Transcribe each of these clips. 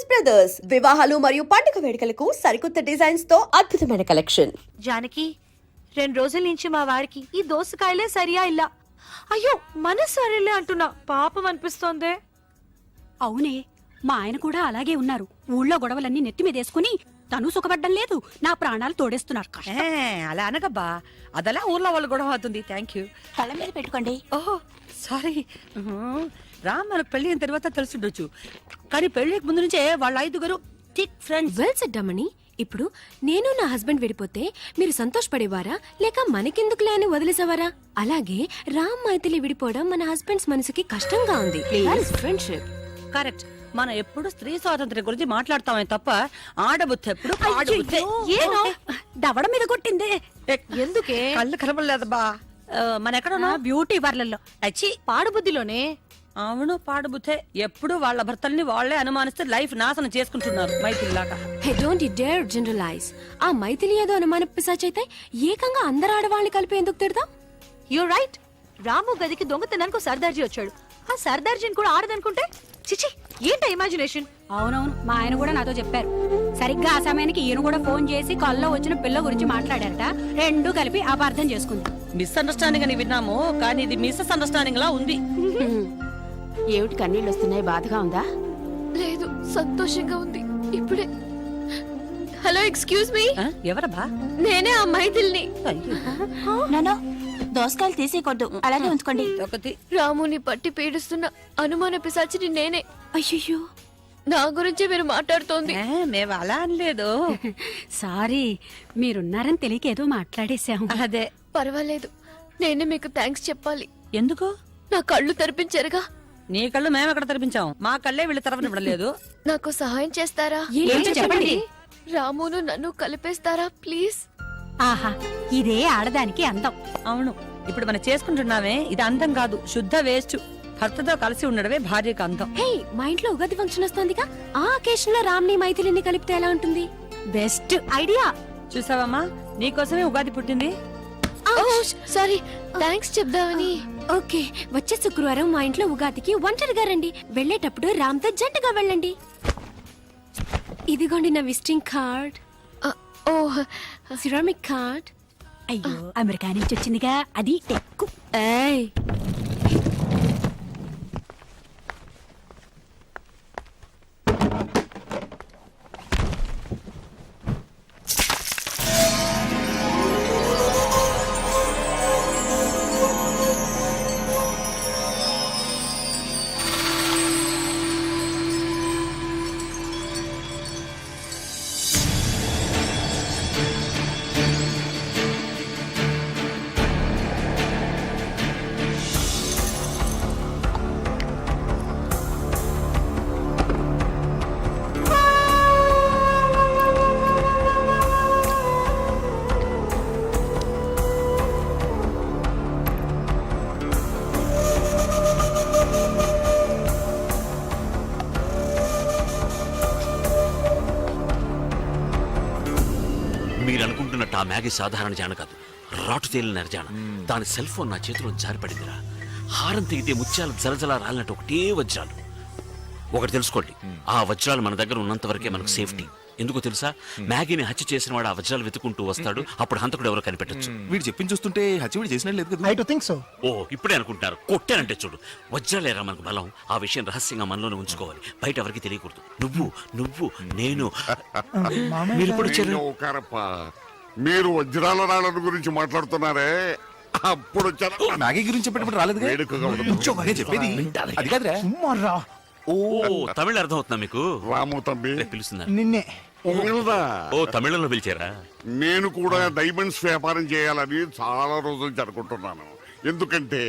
Brothers వివాహాలు మరియు పండుగ వేడుకలకు సరికొత్త డిజైన్స్ తో అద్భుతమైన కలెక్షన్. జానకి 2 రోజుల నుంచి మా వాడికి ఈ దోసకాయలే సరియా ఇలా. అయ్యో మన సరేలే అంటున్నా, పాపం అనిపిస్తోందే. అవునే, మా ఆయన కూడా అలాగే ఉన్నారు. ఊళ్ళో గొడవలన్నీ నెత్తి మీదేసుకుని తను సుఖపడ్డం లేదు, నా ప్రాణాలు తోడేస్తున్నారు. అలా అనగబ్బా, అదలా ఊర్లో వాళ్ళు గొడవ అవుతుంది. Thank you. కళ్ళ మీద పెట్టుకోండి. ఓహో సారీ. రామ్ మనకు పెళ్లి అయిన తర్వాత తెలిసిండొచ్చు, కానీ పెళ్లికి ముందు నుంచే వాళ్ళ 5 థిక్ ఫ్రెండ్స్. వెల్ సెడ్ అమ్మని. ఇప్పుడు నేను నా హస్బెండ్ విడిపోతే మీరు సంతోషపడేవారా లేక మనకెందుకులే అని వదిలేసేవారా? అలాగే రామ్ మైథిలి విడిపోవడం మన హస్బెండ్స్ మనసుకి కష్టంగా ఉంది. Friendship correct. మనం ఎప్పుడు స్త్రీ స్వాతంత్ర్యం గురించి మాట్లాడతామే తప్ప ఆడబుద్ధి ఎప్పుడు ఆడబుద్ధే. ఏనో దవడ మీద కొట్టిందే. ఎందుకే? కళ్ళు కనబడలేదబ్బా. మన ఎక్కడున్నా? బ్యూటీ పార్లర్ లో. అచ్చి, పాడుబుద్ధిలోనే. అవును పాడుబుద్ధే. ఎప్పుడు వాళ్ళ భర్తల్ని వాళ్లే అనుమానిస్తే లైఫ్ నాశనం చేసుకుంటున్నారు మైథిలిలాగా. Hey don't you dare generalise. ఆ మైథిలి ఏదో అనుమాన పిశాచైతే ఏకంగా అందరు ఆడవాళ్ళని కలిపి ఎందుకు తిడతాం? You right. రాము గదికి దొంగతనానికి సర్దార్జీ వచ్చాడు. ఆ సర్దార్జీని కూడా ఆడదనుకుంటే చిచి, ఏంట ఇమాజినేషన్. అవునవును, మా ఆయన కూడా నాతో చెప్పారు. సరిగ్గా ఆ సమయానికి ఈయన కూడా ఫోన్ చేసి కాల్లో వచ్చిన పిల్ల గురించి మాట్లాడారట. 2 కలిపి అపార్థం చేసుకుంది. మిస్అండర్స్టాండింగ్ అని విన్నాము, కానీ ఇది మిస్ అండర్స్టాండింగ్ లా ఉంది. ఏమిటి కన్నీళ్ళు వస్తున్నాయి? బాధగా ఉందా? లేదు, సంతోషంగా ఉంది. ఇప్పుడే. Hello, excuse me. ఎవరబ్బా? నేనే ఆ మైథిల్ని. నో, దోసకాయలు తీసేయకూడదు, అలాగే ఉంచుకోండి. ఒకటి రాముని పట్టి పీడిస్తున్న అనుమాన పిశాచిని నేనే. అయ్యయ్యో, నా గురించే మీరు మాట్లాడుతోంది. మేము అలా అనలేదు. సారీ, మీరున్నారని తెలియక ఏదో మాట్లాడేశాం. అదే. పర్వాలేదు, నేనే మీకు థ్యాంక్స్ చెప్పాలి. ఎందుకు? నా కళ్ళు తెరిపించారుగా. నీ కళ్ళు మేము ఎక్కడ తెరిపించాం? మా కళ్ళే వీళ్ళు తెరవనివ్వడం లేదు. నాకు సహాయం చేస్తారా? ఏంటో చెప్పండి. రామును నన్ను కలిపేస్తారా ప్లీజ్? ఆహా, ఇదే ఆడదానికి అందం. అవును, ఇప్పుడు మనం చేసుకుంటున్నామే ఇది అందం కాదు, శుద్ధ వేస్ట్. భర్తతో కలిసి ఉండడమే భార్యకు అందం. హే మా ఇంట్లో ఉగాది ఫంక్షన్ వస్తోందిగా, ఆ అకేషన్ లో రామ్ని మైథిలిని కలిపితే ఎలా ఉంటుంది? Best idea. చూసావమ్మా, నీకోసమే ఉగాది పుట్టింది. సారీ, థ్యాంక్స్ చెప్దామని. ఓకే, వచ్చే శుక్రవారం మా ఇంట్లో ఉగాదికి ఒంటరిగా రండి. వెళ్ళేటప్పుడు రామ్తో జంటగా వెళ్ళండి. ఇదిగోండి నా విజిటింగ్ కార్డ్, ఓహ్, సిరామిక్ కార్డ్. అయ్యో, అమెరికా నుంచి వచ్చిందిగా, అది టెక్కు. ఏయ్, మీరు అనుకుంటున్నట్టు ఆ మ్యాగీ సాధారణ జాన కాదు, రాటు తేలిన నెరజాన. దాని సెల్ ఫోన్ నా చేతిలో జారిపడిందిరా. హారం తెగితే ముత్యాలు జలజల రాలినట్టు ఒకటే వజ్రాలు. ఒకటి తెలుసుకోండి, ఆ వజ్రాలు మన దగ్గర ఉన్నంత వరకే మనకు సేఫ్టీ. ఎందుకో తెలుసా? మ్యాగీని హత్య చేసిన వాడు ఆ వజ్రాలు వెతుకుంటూ వస్తాడు, అప్పుడు హంతకుడు ఎవరో కనిపెట్టొచ్చు. వీడు చెప్పింది చూస్తుంటే హత్య చేసినట్టు లేదు కదా. ఓ ఇప్పుడే అనుకుంటున్నారు, కొట్టానంటే చూడు. వజ్రాలేరా మనకు బలం. ఆ విషయం రహస్యంగా మనలోనే ఉంచుకోవాలి, బయట ఎవరికి తెలియకూడదు. నువ్వు నేను మీరు ఇప్పుడు మీరు వజ్రాల రాళ్ళ గురించి మాట్లాడుతున్నారే, అప్పుడు మ్యాగీ గురించి చెప్పేటప్పుడు రాలేదు. చెప్పేది అది కాదురా. ఓ తమిళ అర్థం అవుతుందా మీకు? రాము తమ్మి పిలుస్తున్నారు నిన్నే. ఓ తమిళంలో పిలిచారా? నేను కూడా డైమండ్స్ వ్యాపారం చేయాలని చాలా రోజులు జరుపుకుంటున్నాను. ఎందుకంటే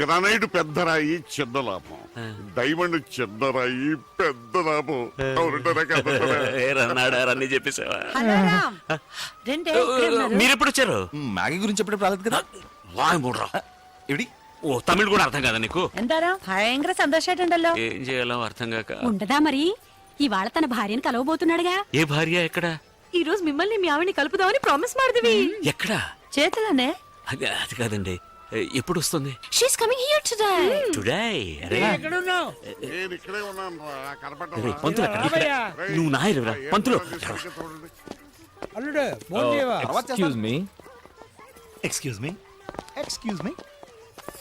గ్రానైట్ పెద్ద రాయి చిన్న లాభం, డైమండ్ చిన్న రాయి పెద్ద లాభం. అన్ని చెప్పేసావా? రెండే. మీరు ఎప్పుడు వచ్చారు? మ్యాగీ గురించి చెప్పేటప్పుడు రాలేదు కదా. వాయ్ మూడ్రా. ఎవిడి ఓ తమిళ్ కూడా అర్థం కాదా నీకు? എന്താ ഭയങ്കര സന്തോഷായിട്ടുണ്ടല്ലോ. ఏం చేయాలో అర్థం కాక. ఉండదా మరి? ఇవాళ తన భార్యను కలవబోతున్నాడుగా. ఏ భార్య? ఎక్కడ? ఈ రోజు మిమ్మల్ని మీ ఆవిడ్ని కలుపుదామని ప్రామిస్ ಮಾಡಿದ್ವಿ. ఎక్కడ? చేతులనే. అది కాదండి, ఎప్పుడు వస్తుంది? She's coming here today. Today? అరే ఎక్కడున్నావు? నేను ఇక్కడే ఉన్నాను రా, అరే, కనపడ్డా పంతులు అక్కడ, ఇక్కడ. నువ్వు నాయరురా పంతులు. అల్లుడు ఫోన్ చేయవా? ఎక్స్క్యూజ్ మీ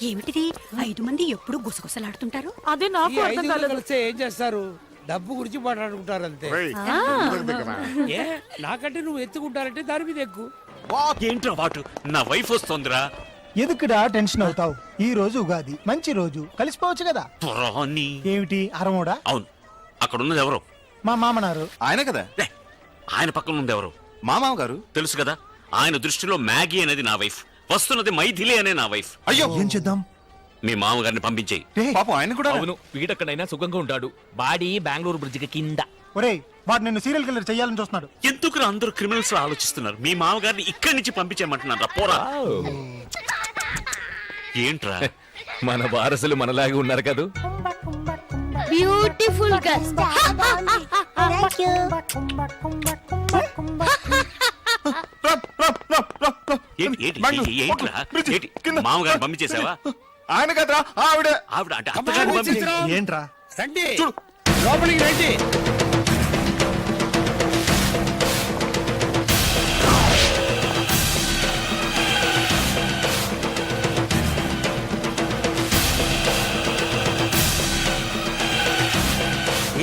ఏమిటిది 5 మంది ఎప్పుడు గుసగుసలాడుతుంటారు? అదే నాకు ఈ అర్థం ఐదుగురు కాలేదు. కలిస్తే ఏం చేస్తారు? డబ్బు గురించి మాట్లాడుకుంటారు అంతే. ఏ నాకంటే నువ్వు ఎత్తుకుంటారంటే దాని మీద ఎక్కువ. ఏంట్రా వాటు? నా వైఫ్ వస్తోందిరా. ఎదుకుడా టెన్షన్ అవుతావు? ఈ రోజు ఉగాది మంచి రోజు, కలిసిపోవచ్చు కదా. పురాణి. ఏమిటి అరమోడా? అవును, అక్కడ ఉన్నది ఎవరు? మా మామనారు. ఆయన కదా రే, ఆయన పక్కన ఉంది ఎవరు? మా మామ గారు. తెలుసు కదా, ఆయన దృష్టిలో మ్యాగీ అనేది నా వైఫ్, వస్తున్నది మైథిలి అనే నా వైఫ్. అయ్యో ఏం చేద్దాం? మీ మామగారిని పంపించేయి. పాపం ఆయన కూడా అవును, వీడక్కడైనా సుఖంగా ఉంటాడు. బాడీ బెంగళూరు బ్రిడ్జికి కింద. ఒరేయ్, వాడు నిన్ను సీరియల్ కిల్లర్ చెయ్యాలని చూస్తున్నాడు. ఎందుకు అందరూ క్రిమినల్స్ ఆలోచిస్తున్నారు? మీ మామగారిని ఇక్కడి నుంచి పంపించేయమంటున్నారా? పోరా. ఏంట్రా? మన వారసులు మనలాగే ఉన్నారు కదా. Beautiful girl. ఏంట్రా? మామగారిని పంపించేసావా? ఆయన కదరా ఆవిడ. ఆవిడ అంటే అత్తగారిని పంపించే. ఏంట్రా? రండి లోపలికి రండి.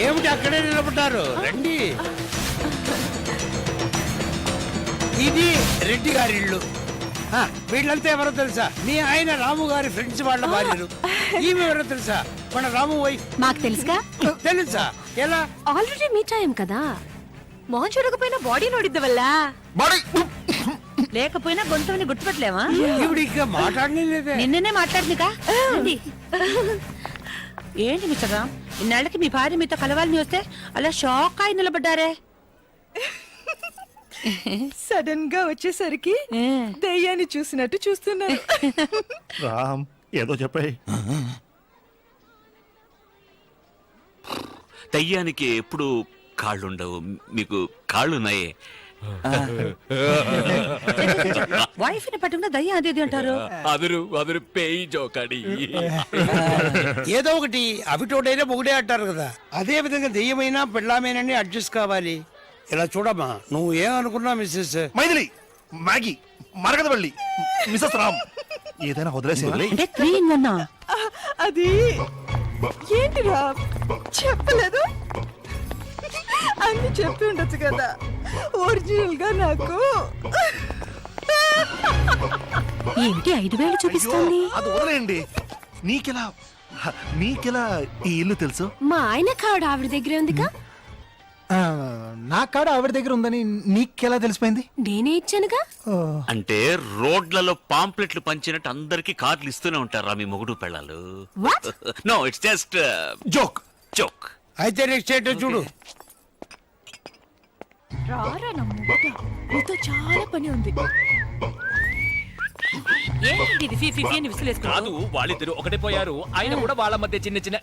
ఏమిటి అక్కడే నిలబడ్డారు? రండి. ఇది రెడ్డి గారి ఇల్లు. వీళ్ళంతా ఎవరో తెలుసా? మీ ఆయన రాము గారి ఫ్రెండ్స్ వాళ్ళ భార్యలు. ఈమె ఎవరో తెలుసా? మన రాము వైఫ్. మాకు తెలుసుగా. తెలుసా? ఎలా? ఆల్రెడీ మీట్ అయ్యాం కదా. మొహం చూడకపోయినా బాడీ నోడిద్ద వల్ల. లేకపోయినా గొంతుని గుర్తుపట్టలేవా? ఈవిడ ఇంకా మాట్లాడలేదే. నిన్ననే మాట్లాడిందిగా. ఏంటి మిస్టర్ రామ్, ఇన్నాళ్ళకి మీ భార్య మీతో కలవాలని వస్తే అలా షాక్ అయి నిలబడ్డారే? సడన్ గా వచ్చేసరికి దెయ్యాన్ని చూసినట్టు చూస్తున్నారు. రామ్ ఏదో చెప్పాయి. దయ్యానికి ఎప్పుడు కాళ్ళుండవు, మీకు కాళ్ళున్నాయే. వైఫ్ ని పట్టుకున్న దయ్యం అదేది అంటారు. అదురు పేయి జోకడి. ఏదో ఒకటి అవిటోడైనా మొగుడే అంటారు కదా. అదే విధంగా దెయ్యమైనా పెళ్ళామేనని అడ్జస్ట్ కావాలి. ఇలా చూడమ్మా, నువ్వు ఏమనుకున్నా Mrs Mythili, Maggie, Maragathavalli, Mrs Ram ఏదైనా వదిలేసే. అంటే 3 in 1. అది ఏంటిరా చెప్పలేదు? అన్ని చెప్పి ఉండొచ్చు కదా. ఒరిజినల్ గా నాకు ఏంటి 5,000 చూపిస్తుంది? అది వదిలేయండి. నీకెలా ఈ ఇల్లు తెలుసు? మా ఆయన కావడ ఆవిడ దగ్గరే ఉందిగా. నా కాడ ఆవిడ దగ్గర ఉందని నీకెలా తెలిసిపోయింది? నేనే ఇచ్చానుగా. అంటే రోడ్లలో పాంప్లెట్లు పంచినట్టు అందరికి కార్డులు ఇస్తూనే ఉంటారా మీ మొగుడు పెళ్ళాలు? No, it's just joke. Joke. అయితే నెక్స్ట్ ఏంటో చూడు. రారా నీతో చాలా పని ఉంది. ఏంటి ఇది ఫీ అని విసిలేసుకో. కాదు, వాళ్ళిద్దరు ఒకటే పోయారు. ఆయన కూడా వాళ్ళ మధ్య చిన్న చిన్న.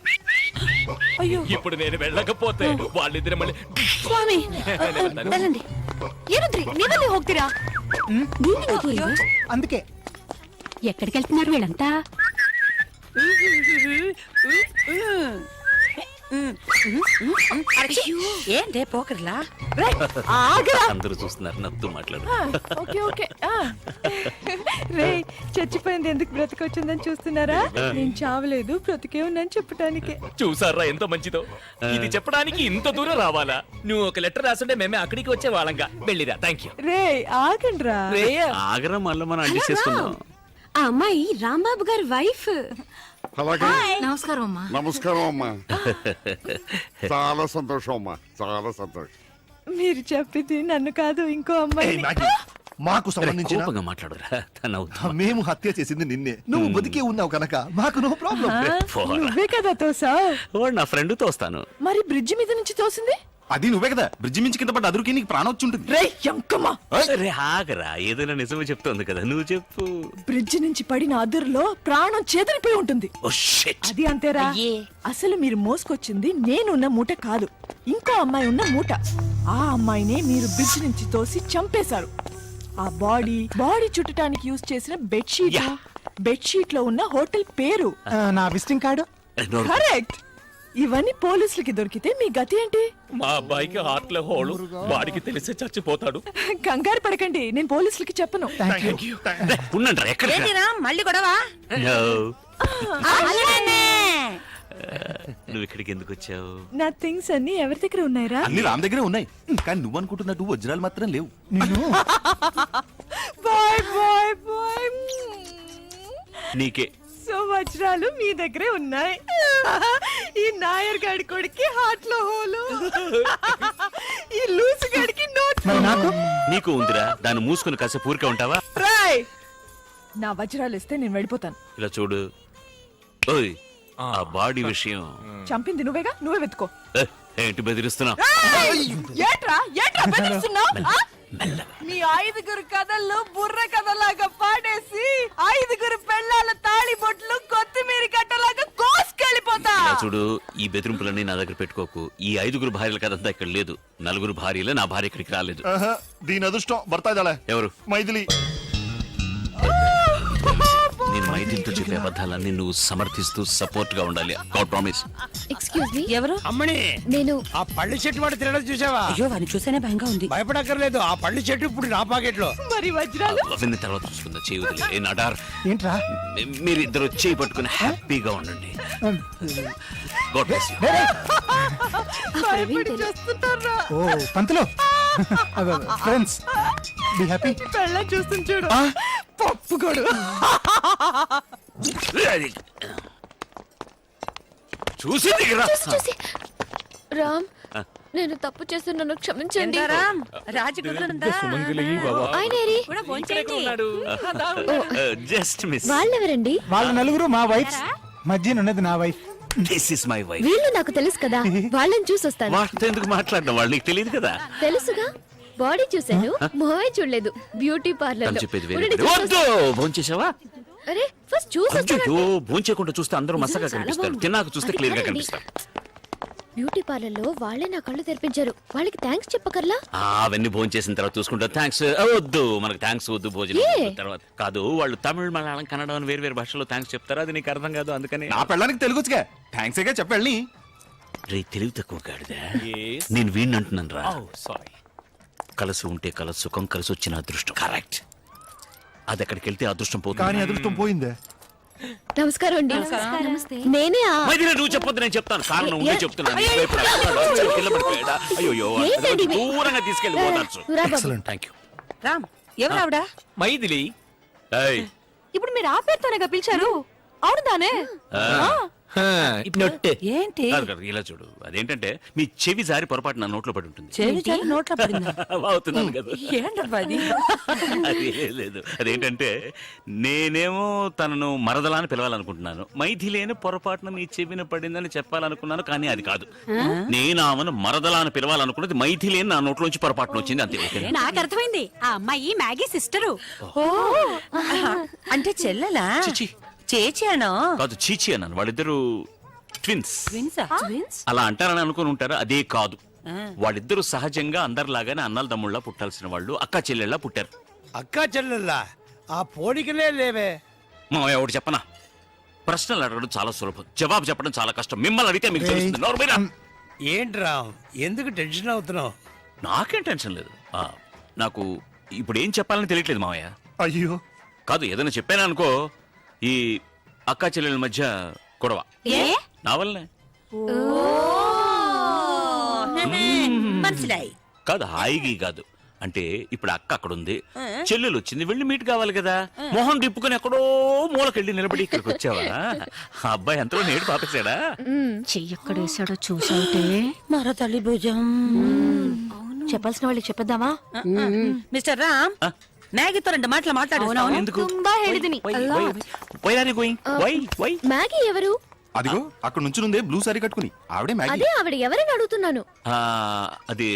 అయ్యో, ఇప్పుడు నేను వెళ్ళకపోతే వాళ్ళిద్దరు మళ్ళీ. ಸ್ವಾಮಿ వెళ్ళండి. ಏನಂದ್ರಿ ನೀವಲ್ಲಿ ಹೋಗ್ತೀರಾ? అందుకే ఎక్కడికి వెళ్తున్నారు వీళ్ళంతా? ఏంటే పోకర్లా? అందరూ చూస్తున్నారు, నవ్వుతూ మాట్లాడు. Okay okay. రే, చచ్చిపోయింది ఎందుకు బ్రతికొచ్చిందని చూస్తున్నారా? నేను చావలేదు, బ్రతికే ఉన్నాను చెప్పటానికి. చూసారా ఎంత మంచిదో. ఇది చెప్పడానికి ఇంత దూరం రావాలా? నువ్వు ఒక లెటర్ రాసుంటే మేమే అక్కడికి వచ్చే వాళ్ళంగా. వెళ్ళిరా. Thank you. రే ఆగండ్రా. ఆగరా, మళ్ళీ మనం అడ్జస్ట్ చేసుకుందాం. ఆ అమ్మాయి రాంబాబు గారి వైఫ్. అలాగే. నమస్కారం అమ్మా. నమస్కారం అమ్మా. చాలా సంతోషం అమ్మా, చాలా సంతోషం. మీరు చెప్పింది నన్ను కాదు, ఇంకో అమ్మాయి. మాకు సంబంధించిన కోపంగా మాట్లాడురా. తను మేము హత్య చేసింది నిన్నే. నువ్వు బతికే ఉన్నావు కనుక మాకు నో ప్రాబ్లం. నువ్వే కదా తోసావు. వాడు నా ఫ్రెండ్ తోస్తాను. మరి బ్రిడ్జి మీద నుంచి తోసింది? అది నువ్వే కదా. బ్రిడ్జి మించి కింద పడ్డ అదురుకి నీకు ప్రాణం వచ్చి ఉంటుంది. రే ఎంకమ్మా, రే ఆగరా, ఏదైనా నిజమే చెప్తోంది కదా, నువ్వు చెప్పు. బ్రిడ్జి నుంచి పడిన అదురులో ప్రాణం చేదరిపోయి ఉంటుంది. Oh shit. అది అంతేరా. అసలు మీరు మోసుకొచ్చింది నేనున్న మూట కాదు, ఇంకో అమ్మాయి ఉన్న మూట. ఆ అమ్మాయినే మీరు బ్రిడ్జి నుంచి తోసి చంపేశారు. ఆ బాడీ చుట్టడానికి యూజ్ చేసిన బెడ్షీట్, బెడ్షీట్ లో ఉన్న హోటల్ పేరు. నా విజిటింగ్ కార్డు. కరెక్ట్. ఇవన్నీ పోలీసులకి దొరికితే మీ గతి ఏంటి? మా అబ్బాయికి హార్ట్ లో హోలు, వాడికి తెలిసే చచ్చిపోతాడు. కంగారు పడకండి, నేను పోలీసులకి చెప్పను. ఉండండి ఎక్కడ మళ్ళీ గొడవ నువ్వు ఇక్కడికి ఎందుకు వచ్చావు? నా థింగ్స్ అన్ని ఎవరి దగ్గర ఉన్నాయిరా? అన్ని రామ్ దగ్గరే ఉన్నాయి, కానీ నువ్వు అనుకుంటున్నట్టు వజ్రాలు మాత్రం లేవు. Bye bye bye. నీకే సో వజ్రాలు మీ దగ్గరే ఉన్నాయి. ఈ నాయర్ గాడి కొడుకి హార్ట్ లో హోలు, ఈ లూసు గాడికి నోట్. నీకు ఉందిరా, దాన్ని మూసుకుని కాసేపు ఊరికే ఉంటావా? రాయ్, నా వజ్రాలు ఇస్తే నేను వెళ్ళిపోతాను. ఇలా చూడు, ఓయ్ ఆ బాడీ విషయం చంపింది నువ్వేగా, నువ్వే వెతుకో. ఏంటి బెదిరిస్తున్నావు? ఏట్రా ఏట్రా బెదిరిస్తున్నావ్? మీ 5 కథల్లో బుర్ర కథలాగా పాడేసి 5 పెళ్ళాల తాళి బొట్లు కొత్తిమీర కట్టలాగా కోసుకెళ్ళిపోతా. ఇలా చూడు, ఈ బెదిరింపులన్నీ నా దగ్గర పెట్టుకోకు. ఈ 5 భార్యల కథంతా ఇక్కడ లేదు. 4 భార్యలే, నా భార్య ఇక్కడికి రాలేదు. దీని అదృష్టం భర్త ఎవరు? మైథిలి. నేను మైథిలితో చెప్పే అబద్ధాలన్నీ నువ్వు సమర్థిస్తూ సపోర్ట్ గా ఉండాలి. God promise. Excuse me. ఎవరు? అమ్మని, నేను ఆ పళ్ళు చెట్టు వాడు తినడం చూసావా? అయ్యో వాడిని చూసేనే భయంగా ఉంది. భయపడక్కర్లేదు, ఆ పళ్ళు చెట్టు ఇప్పుడు నా పాకెట్ లో. మరి వజ్రాలు అవన్నీ తర్వాత చూసుకుందా. చేయుదిలే. ఏ నడార్, ఏంట్రా? మీరిద్దరు చేయి పట్టుకుని హ్యాపీగా ఉండండి. God bless you. భయపడి చేస్తుంటారా? ఓ పంతులు, ఫ్రెండ్స్ బి హ్యాపీ. పెళ్ళ చూస్తుంది చూడు, పప్పుకోడు. చూసింది కదా. రామ్, నేను తప్పు చేస్తే నన్ను క్షమించండి. Just miss. వాళ్ళెవరండి? వాళ్ళ నలుగురు మా వైఫ్, మధ్యనున్నది నా wife. This is my wife. వీళ్ళు నాకు తెలుసు కదా, వాళ్ళని చూసొస్తాను. వాళ్ళతో ఎందుకు మాట్లాడడం? వాళ్ళు నీకు తెలియదు కదా. తెలుసుగా, బాడీ చూశాను, మొహమే చూడలేదు. బ్యూటీ పార్లర్ తను లో. చెప్పేది ఉండండి, వేరే. వద్దు, చూసొస్తాను. భోంచేసావా? అరే ఫస్ట్ చూసొస్తాను. అయ్యో, భోంచేయకుండా చూస్తే అందరూ మసగా కనిపిస్తారు, తిన్నాక చూస్తే అది క్లియర్ గా కాదండి. కనిపిస్తారు. బ్యూటీ పార్లర్ లో వాళ్ళే నా కళ్ళు తెరిపించారు. వాళ్ళకి థ్యాంక్స్ చెప్పకర్లా? అవన్నీ భోంచేసిన తర్వాత చూసుకుంటా. థ్యాంక్స్ వద్దు, మనకు థ్యాంక్స్ వద్దు. భోజనం తర్వాత కాదు. వాళ్ళు తమిళ, మలయాళం, కన్నడ అని వేరు భాషలో థ్యాంక్స్ చెప్తారు. అది నీకు అర్థం కాదు, అందుకని. నా పెళ్ళడానికి తెలుగుగా థ్యాంక్స్ చెప్పండి. రే తెలివి తక్కువ కాడిదా, నేను వీణ్ణి అంటున్నాను రా. సారీ. కలిసి ఉంటే కల సుఖం, కలిసి వచ్చిన అదృష్టం. కరెక్ట్. అది ఎక్కడికి వెళ్తే అదృష్టం కానీ పోతుంది. అదృష్టం పోయిందే. నమస్కారం అండి. నమస్తే. నేనే మైథిలి, నువ్వు చెప్పొద్దు, నేను చెప్తాను. కారణం ఉండే చెప్తున్నాను. కింద పడిపోయాడా? అయ్యో, ఏంటండి ఇది? దూరంగా తీసుకెళ్ళి పోతాను. రా బాబు. Thank you. రామ్, ఎవరు ఆవిడ? మైథిలి. ఇప్పుడు మీరు ఆ పేరుతోనే పిలిచారు? అవును దానే. ఏంటి? ఇలా చూడు, అదేంటంటే మీ చెవి జారి పొరపాటు నా నోట్లో పడి ఉంటుంది. చెవి నోట్లో పడిందా? అవుతున్నాను కదా. ఏంటబ్బా అది? అది లేదు, అదేంటంటే నేనేమో తనను మరదలా అని పిలవాలనుకుంటున్నాను. మైథిలేని పొరపాటున మీ చెవిన పడిందని చెప్పాలనుకున్నాను, కానీ అది కాదు. నేను ఆమెను మరదలా అని పిలవాలనుకున్నది మైథిలేని నా నోట్లోంచి పొరపాటున వచ్చింది, అంతే. నాకు అర్థమైంది, ఆ అమ్మాయి మ్యాగీ సిస్టరు. అంటే చెల్లెలా? చిచి చేచాను కాదు, చీచి అన్నాను. వాళ్ళిద్దరు ట్విన్స్. ట్విన్స్? అలా అంటారని అనుకుని ఉంటారు, అదే కాదు. వాళ్ళిద్దరూ సహజంగా అందరిలాగానే అన్నల తమ్ముళ్ళ పుట్టాల్సిన వాళ్ళు, అక్క చెల్లెళ్ళ పుట్టారు. అక్కా చెల్లెల్లా? ఆ పోలికలే లేవే. ఒకటి చెప్పనా, ప్రశ్నలు అడగడం చాలా సులభం, జవాబు చెప్పడం చాలా కష్టం. మిమ్మల్ని అడిగితే మీకు తెలుస్తుంది. నోర్మీరా? ఏంట్రా, ఎందుకు టెన్షన్ అవుతున్నావు? నాకేం టెన్షన్ లేదు. నాకు ఇప్పుడు ఏం చెప్పాలని తెలియట్లేదు మావయ్య. అయ్యో కాదు, ఏదైనా చెప్పాను అనుకో, ఈ అక్కా చెల్లెల మధ్య గొడవ నా వల్లనే. కాదు, హాయిగా కాదు. అంటే ఇప్పుడు అక్క అక్కడ ఉంది, చెల్లెలు వచ్చింది, వెళ్ళి మీట్ కావాలి కదా. మొహం తిప్పుకొని ఎక్కడో మూలకెళ్ళి నిలబడి ఇక్కడికి వచ్చావా? ఆ అబ్బాయి ఎంతలో నేడు పాపేశాడా? చెయ్యక్కడేసాడో చూసావుటే మరో తల్లి భుజం. చెప్పాల్సిన వాళ్ళకి చెప్పేద్దామా? మిస్టర్ రామ్, మ్యాగీతో 2 మాటలు మాట్లాడు. ఎందుకు? ತುಂಬಾ ಹೇಳಿದೀನಿ. Why are you going? Why? Maggi ఎవరు? అదిగో అక్కడ నుంచి నుండే బ్లూ సారీ కట్టుకుని ఆవిడే మ్యాగీ. అదే ఆవిడ ఎవరని అడుగుతున్నాను. అది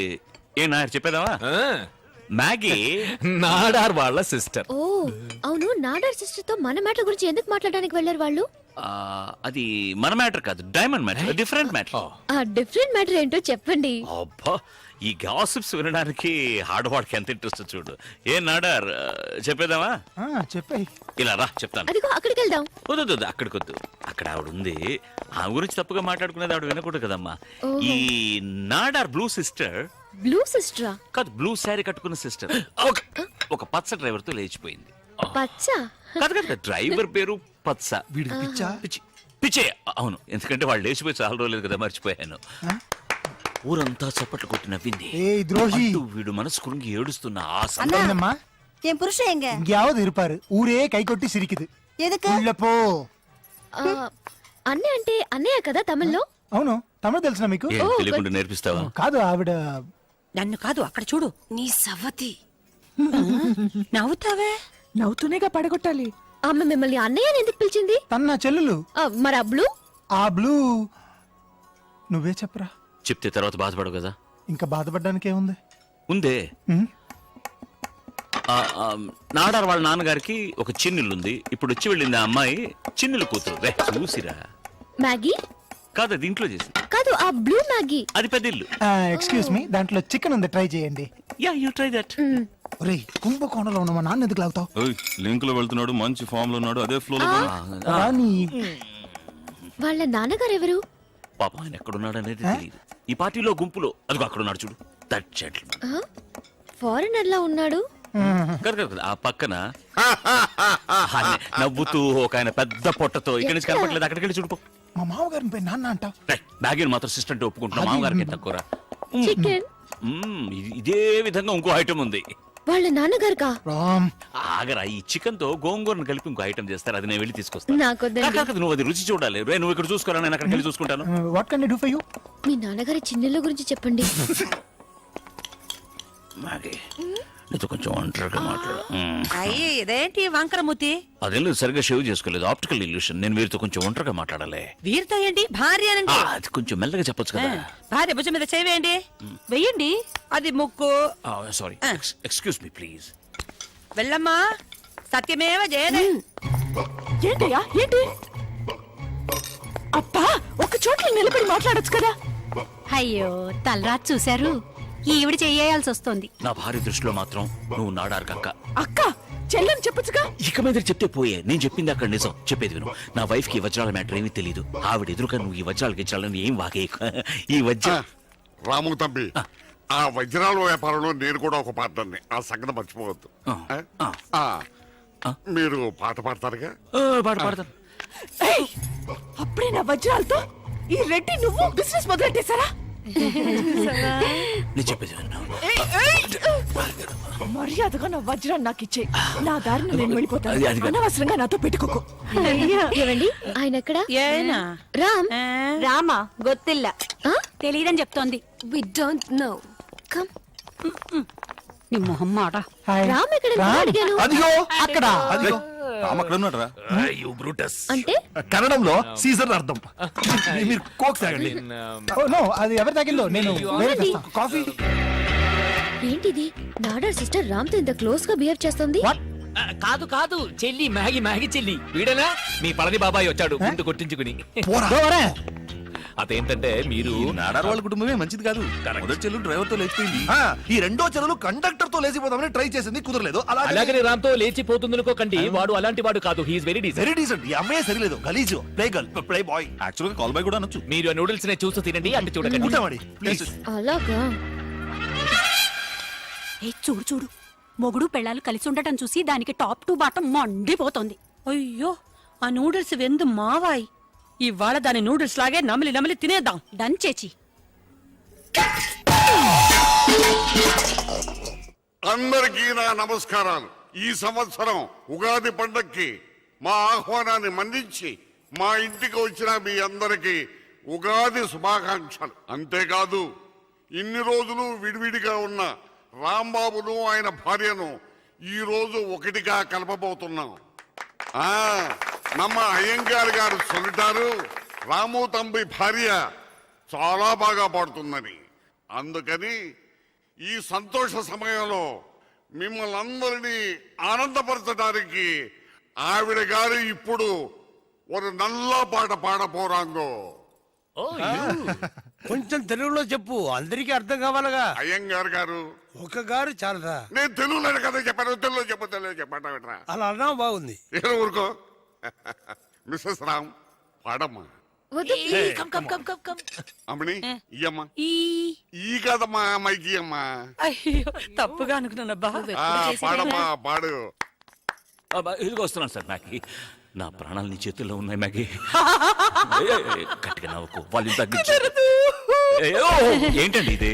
ఏ నాయర్ చెప్పేదావా? మ్యాగీ నాడార్ వాళ్ళ సిస్టర్. ఓ అవును, నాడార్ సిస్టర్ తో మన మ్యాటర్ గురించి ఎందుకు మాట్లాడడానికి వెళ్ళారు వాళ్ళు? అది మన మ్యాటర్ కాదు, డైమండ్ మ్యాటర్, డిఫరెంట్ మ్యాటర్. ఆ డిఫరెంట్ మ్యాటర్ ఏంటో చెప్పండి. అబ్బా, ఈ గాసిప్స్ వినడానికి ఆడవాడికి ఎంత ఇంట్రెస్ట్ చూడు. ఏ నాడార్, చెప్పేదామా? చెప్పాయి. ఇలా రా, చెప్తాను. అదిగో అక్కడికి వెళ్దాం. వద్దు, అక్కడికొద్దు. అక్కడ ఆవిడ ఉంది, ఆమె గురించి తప్పుగా మాట్లాడుకునేది ఆవిడ వినకూడదు కదమ్మా. ఈ నాడార్ బ్లూ సిస్టర్. బ్లూ సిస్టరా? కాదు, బ్లూ శారీ కట్టుకున్న సిస్టర్ ఒక పచ్చ డ్రైవర్ తో లేచిపోయింది. పచ్చ? కాదు, డ్రైవర్ పేరు పచ్చ. వీడికి పిచ్చా? పిచ్చే, అవును. ఎందుకంటే వాళ్ళు లేచిపోయి చాలా రోజులేదు కదా, మర్చిపోయాను. ఊరంతా చప్పట్లు కొట్టి నవ్వింది. ద్రోహి, వీడు మనసు కురుంగి ఏడుస్తున్న ఆ అమ్మా என் புருஷன் எங்க? ఇంకేవది ఇరుపారు ఊరే కైకొట్టి సిరికిది. எதுக்கு? ఉళ్ళపో. అన్నయ్య అంటే అన్నయ్య కదా తమిళ్లో? అవును, తమిళ తెలిసిన మీకు? ఏం తెలియకుండా నేర్పిస్తావా? కాదు, ఆవిడ నన్ను కాదు, అక్కడ చూడు. నీ సవతి. నవ్వుతావే? నవ్వుతూనేగా పడగొట్టాలి. ఆమె మిమ్మల్ని అన్నయ్య అని ఎందుకు పిలిచింది? తన నా చెల్లెలు. మరి ఆ బ్లూ? ఆ బ్లూ నువ్వే చెప్పరా. చెప్తే తర్వాత బాధపడవు కదా. ఇంకా బాధపడడానికి ఏముంది? ఉందే. నాడార్ వాళ్ళ నాన్నగారికి ఒక చిన్నిల్లుంది. ఇప్పుడు వచ్చి వెళ్ళింది ఆ అమ్మాయి చిన్నిల్లు కూతురు. రే చూసిరా. మ్యాగీ? కాదు, అది ఇంట్లో చేసింది. కాదు, ఆ బ్లూ మ్యాగీ. అది పెద్ద ఇల్లు. ఎక్స్క్యూజ్ మీ, దాంట్లో చికెన్ ఉంది, ట్రై చేయండి. Yeah, you try that. ఒరేయ్, కుంభకోణంలో ఉన్న మా నాన్న ఎందుకు లాగుతావు? లింక్ లో వెళ్తున్నాడు, మంచి ఫామ్ లో ఉన్నాడు, అదే ఫ్లో లో. వాళ్ళ నాన్నగారు ఎవరు? పాపం ఆయన ఎక్కడున్నాడు అనేది తెలియదు. ఈ పార్టీలో గుంపులో అదిగో అక్కడ ఉన్నాడు చూడు, దట్ జెంటిల్మన్. ఫారినర్ లా ఉన్నాడు. కదా ఆ పక్కన నవ్వుతూ ఒక ఆయన పెద్ద పొట్టతో ఇక్కడి నుంచి కనపట్లేదు, అక్కడికి వెళ్ళి చూడుకో. మా మామగారిని పోయి నాన్న అంటావు? బ్యాగీని మాత్రం సిస్టెంట్ ఒప్పుకుంటున్నా, మామగారికి తక్కువ. చికెన్. ఇదే విధంగా ఇంకో ఐటమ్ ఉంది. వాళ్ళ నాన్నగారుకా? ఆగరా, ఈ చికెన్ తో గోంగూరను కలిపి ఇంకో ఐటమ్ చేస్తారు, అది నేను వెళ్ళి తీసుకొస్తాను. నాకొద్దండి. నువ్వు అది రుచి చూడాలి. నువ్వు ఇక్కడ చూసుకోరా, నేను అక్కడికి వెళ్ళి చూసుకుంటాను. What can I do for you? మీ నాన్నగారి చిన్నెళ్ళ గురించి చెప్పండి. నీతో కొంచెం ఒంటరిగా మాట్లాడు. అయ్యే, ఇదేంటి వంకరమూతి? అదేం లేదు, సరిగ్గా షేవ్ చేసుకోలేదు, ఆప్టికల్ ఇల్యూషన్. నేను వీరితో కొంచెం ఒంటరిగా మాట్లాడాలి. వీరితో ఏంటి? భార్య అనండి. అది కొంచెం మెల్లగా చెప్పొచ్చు కదా. భార్య భుజం మీద చేయండి. వెయ్యండి. అది ముక్కు. Sorry, excuse me please. వెళ్ళమ్మా. సత్యమేవ జయదే. ఏంటయ్యా, ఏంటి? అబ్బా, ఒక చోట్ల నిలబడి మాట్లాడొచ్చు కదా. అయ్యో, తలరాత్ చూశారు, ఈవిడ చెయ్యాల్సి వస్తుంది. నా భార్య దృష్టిలో మాత్రం నువ్వు నాడారు అక్క. అక్క, చెల్లెని చెప్పొచ్చుగా. ఇక మీద చెప్తే పోయే. నేను చెప్పింది అక్కడ నిజం, చెప్పేది విను. నా వైఫ్ కి వజ్రాల మ్యాటర్ ఏమీ తెలియదు. ఆవిడ ఎదురుగా నువ్వు ఈ వజ్రాలు గిజ్రాలని ఏం వాగే. ఈ వజ్ర రాము తంబి, ఆ వజ్రాల వ్యాపారంలో నేను కూడా ఒక పార్ట్నర్ని, ఆ సంగతి మర్చిపోవద్దు. మీరు పాట పాడతారుగా? పాడతాను. అప్పుడే నా వజ్రాలతో ఈ రెడ్డి నువ్వు బిజినెస్ మొదలెట్టేశారా? నేను చెప్పేది విను. మర్యాదగా నా వజ్రాన్ని నాకు ఇచ్చే. నా దారిని నేను వెళ్ళిపోతాను. అనవసరంగా నాతో పెట్టుకోకు. ఏవండి, ఆయన ఎక్కడ? రామ్. రామా గొత్తిల్ల. తెలియదని చెప్తోంది. We don't know. కమ్. నీ మొహం మాట. రామ్ ఎక్కడ? అడిగాను. అదిగో అక్కడ. అదిగో రామ్ అక్కడ ఉన్నాడు రా. అంటే కన్నడంలో సీజర్ అర్థం. మీరు కోక్ తాగండి. నో, అది ఎవరి తాగిందో నేను వేరే తెస్తాను. కాఫీ. ఏంటిది? నాడా సిస్టర్ రామ్ తో ఇంత క్లోజ్ గా బిహేవ్ చేస్తుంది. కాదు కాదు, చెల్లి మ్యాగీ చెల్లి. వీడనా మీ పళని బాబాయ్ వచ్చాడు ముందు కొట్టించుకుని. అదేంటంటే మీరు నాడార్ వాళ్ళ కుటుంబమే మంచిది కాదు. మొదటి చెల్లు డ్రైవర్ తో లేచిపోయింది, ఈ రెండో చెల్లెలు కండక్టర్ తో లేచిపోదామని ట్రై చేసింది, కుదరలేదు. అలాగే రామ్ తో లేచిపోతుంది అనుకోకండి, వాడు అలాంటి వాడు కాదు. He is very decent. ఈ అమ్మాయి సరిలేదు, గలీజు, play girl, play boy. Actual గా కాల్ బాయ్ కూడా అనొచ్చు. మీరు ఆ నూడిల్స్ నే చూస్తూ తినండి, అంటే చూడండి. ప్లీజ్. అలాగా? ఏ చూడు చూడు, మొగుడు పెళ్ళాలు కలిసి ఉండటం చూసి దానికి టాప్ టు బాటం మండిపోతోంది. అయ్యో, ఆ నూడిల్స్ వెందు మావాయ్. ఇవాళ దాని నూడిల్స్ లాగే నమిలి నమిలి తినేద్దాం. డన్ చేచి. అందరికీ నా నమస్కారాలు. ఈ సంవత్సరం ఉగాది పండక్కి మా ఆహ్వానాన్ని మన్నించి మా ఇంటికి వచ్చిన మీ అందరికీ ఉగాది శుభాకాంక్షలు. అంతేకాదు, ఇన్ని రోజులు విడివిడిగా ఉన్న రాంబాబును ఆయన భార్యను ఈ రోజు ఒకటిగా కలపబోతున్నాం. నమ్మ అయ్యంగార్ గారు சொல்லிட்டாరు, రాము తంబి భార్య చాలా బాగా పాడుతుందని. అందుకని ఈ సంతోష సమయంలో మిమ్మల్ని అందరినీ ఆనందపరచడానికి ఆవిడ గారు ఇప్పుడు ஒரு நல்ல பாட பாட போறாங்கோ. ఓ you. కొంచెం తెలుగులో చెప్పు, అందరికీ అర్థం కావాలగా. అయ్యంగారు గారు, ఒక గారు చాలదా? నేను తెలుగులో కదా చెప్పాను, తెలుగులో చెప్పండి. అలా అన్నా బాగుంది. ఏదో ఊరుకో. మిస్సెస్ రామ్ పాడమ్మా. అమ్మని ఇయ్యమ్మా. ఈ కదమ్మా అమ్మాయికి అమ్మా. అయ్యో తప్పుగా అనుకున్నానబ్బా. పాడమ్మా పాడు. ఇదిగో వస్తున్నాను సార్ మ్యాగీ. నా ప్రాణాలు నీ చేతుల్లో ఉన్నాయి మ్యాగీ. గట్టిగా నవ్వుకో, వాళ్ళు తగ్గించు. ఏంటండి ఇది?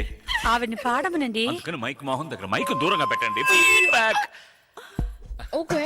ఆవిడ్ని పాడమనండి. అందుకని మైక్ మోహన్ దగ్గర మైక్ దూరంగా పెట్టండి. ఫీడ్బ్యాక్. ఓకే